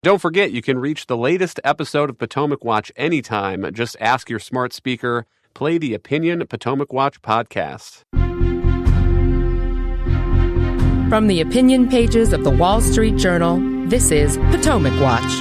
Don't forget, you can reach the latest episode of Potomac Watch anytime. Just ask your smart speaker, play the Opinion Potomac Watch podcast. From the opinion pages of the Wall Street Journal, this is Potomac Watch.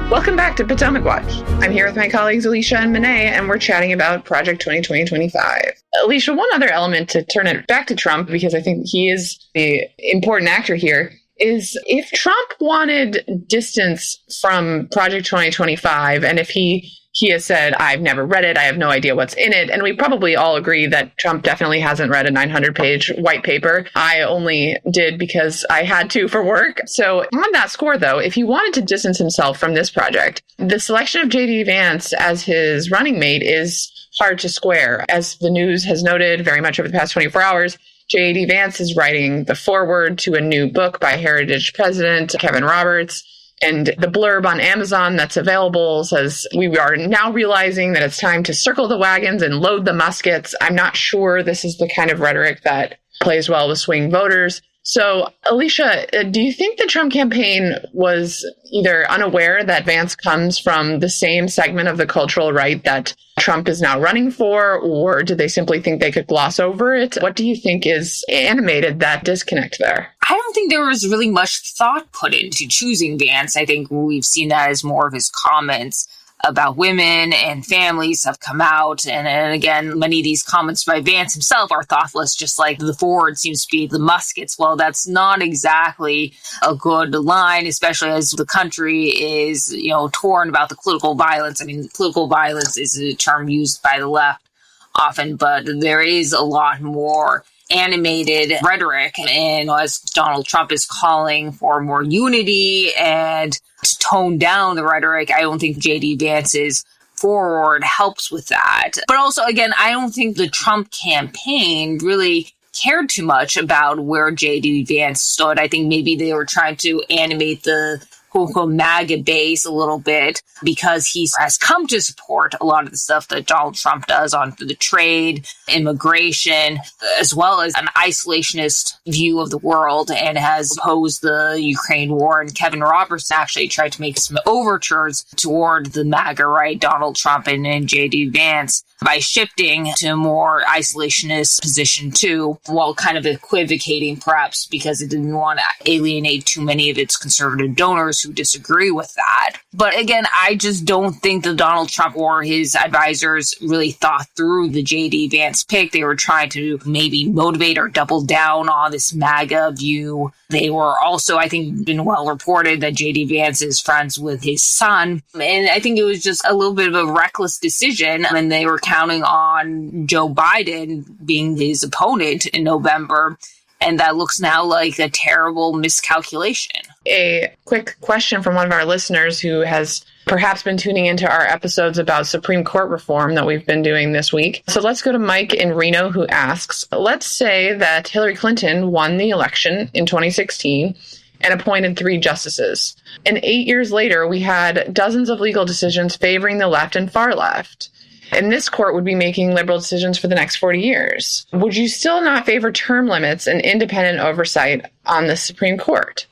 Welcome back to Potomac Watch. I'm here with my colleagues Alicia and Monet, and we're chatting about Project 2020-25. Alicia, one other element to turn it back to Trump, because I think he is the important actor here, is if Trump wanted distance from Project 2025, and if he has said, I've never read it, I have no idea what's in it, and we probably all agree that Trump definitely hasn't read a 900-page white paper. I only did because I had to for work. So on that score, though, if he wanted to distance himself from this project, the selection of J.D. Vance as his running mate is hard to square. As the news has noted very much over the past 24 hours, J.D. Vance is writing the foreword to a new book by Heritage President Kevin Roberts. And the blurb on Amazon that's available says, we are now realizing that it's time to circle the wagons and load the muskets. I'm not sure this is the kind of rhetoric that plays well with swing voters. So, Alicia, do you think the Trump campaign was either unaware that Vance comes from the same segment of the cultural right that Trump is now running for, or did they simply think they could gloss over it? What do you think is animated that disconnect there? I don't think there was really much thought put into choosing Vance. I think we've seen that as more of his comments about women and families have come out. And again, many of these comments by Vance himself are thoughtless, just like the forward seems to be the muskets. Well, that's not exactly a good line, especially as the country is, torn about the political violence. I mean, political violence is a term used by the left often, but there is a lot more animated rhetoric, and as Donald Trump is calling for more unity and to tone down the rhetoric, I don't think J.D. Vance's forward helps with that. But also, again, I don't think the Trump campaign really cared too much about where J.D. Vance stood. I think maybe they were trying to animate the quote-unquote MAGA base a little bit because he has come to support a lot of the stuff that Donald Trump does on the trade, immigration, as well as an isolationist view of the world and has opposed the Ukraine war. And Kevin Roberts actually tried to make some overtures toward the MAGA right, Donald Trump and J.D. Vance, by shifting to a more isolationist position too, while kind of equivocating perhaps because it didn't want to alienate too many of its conservative donors who disagree with that. But again, I just don't think that Donald Trump or his advisors really thought through the J.D. Vance pick. They were trying to maybe motivate or double down on this MAGA view. They were also, I think, been well reported that J.D. Vance is friends with his son. And I think it was just a little bit of a reckless decision. And they were counting on Joe Biden being his opponent in November. And that looks now like a terrible miscalculation. A quick question from one of our listeners who has perhaps been tuning into our episodes about Supreme Court reform that we've been doing this week. So let's go to Mike in Reno, who asks, let's say that Hillary Clinton won the election in 2016 and appointed 3 justices. And 8 years later, we had dozens of legal decisions favoring the left and far left. And this court would be making liberal decisions for the next 40 years. Would you still not favor term limits and independent oversight on the Supreme Court?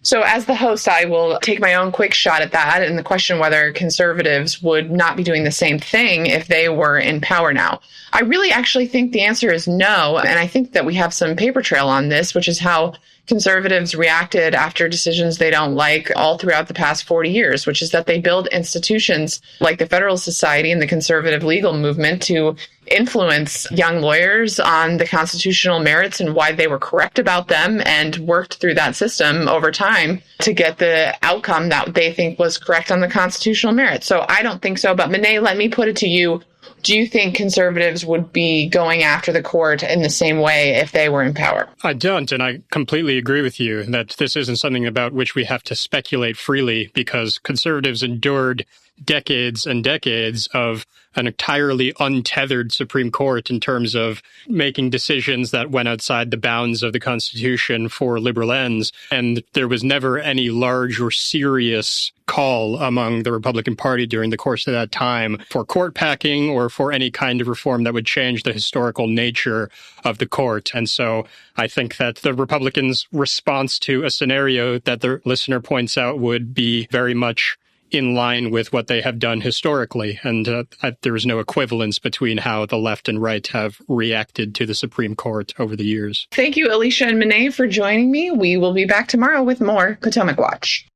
So as the host, I will take my own quick shot at that and the question whether conservatives would not be doing the same thing if they were in power now. I really actually think the answer is no. And I think that we have some paper trail on this, which is how conservatives reacted after decisions they don't like all throughout the past 40 years, which is that they build institutions like the Federalist Society and the conservative legal movement to influence young lawyers on the constitutional merits and why they were correct about them, and worked through that system over time to get the outcome that they think was correct on the constitutional merits. So I don't think so. But Monet, let me put it to you. Do you think conservatives would be going after the court in the same way if they were in power? I don't, and I completely agree with you that this isn't something about which we have to speculate freely, because conservatives endured decades and decades of an entirely untethered Supreme Court in terms of making decisions that went outside the bounds of the Constitution for liberal ends. And there was never any large or serious call among the Republican Party during the course of that time for court packing or for any kind of reform that would change the historical nature of the court. And so I think that the Republicans' response to a scenario that the listener points out would be very much in line with what they have done historically. And there is no equivalence between how the left and right have reacted to the Supreme Court over the years. Thank you, Alicia and Monet, for joining me. We will be back tomorrow with more Potomac Watch.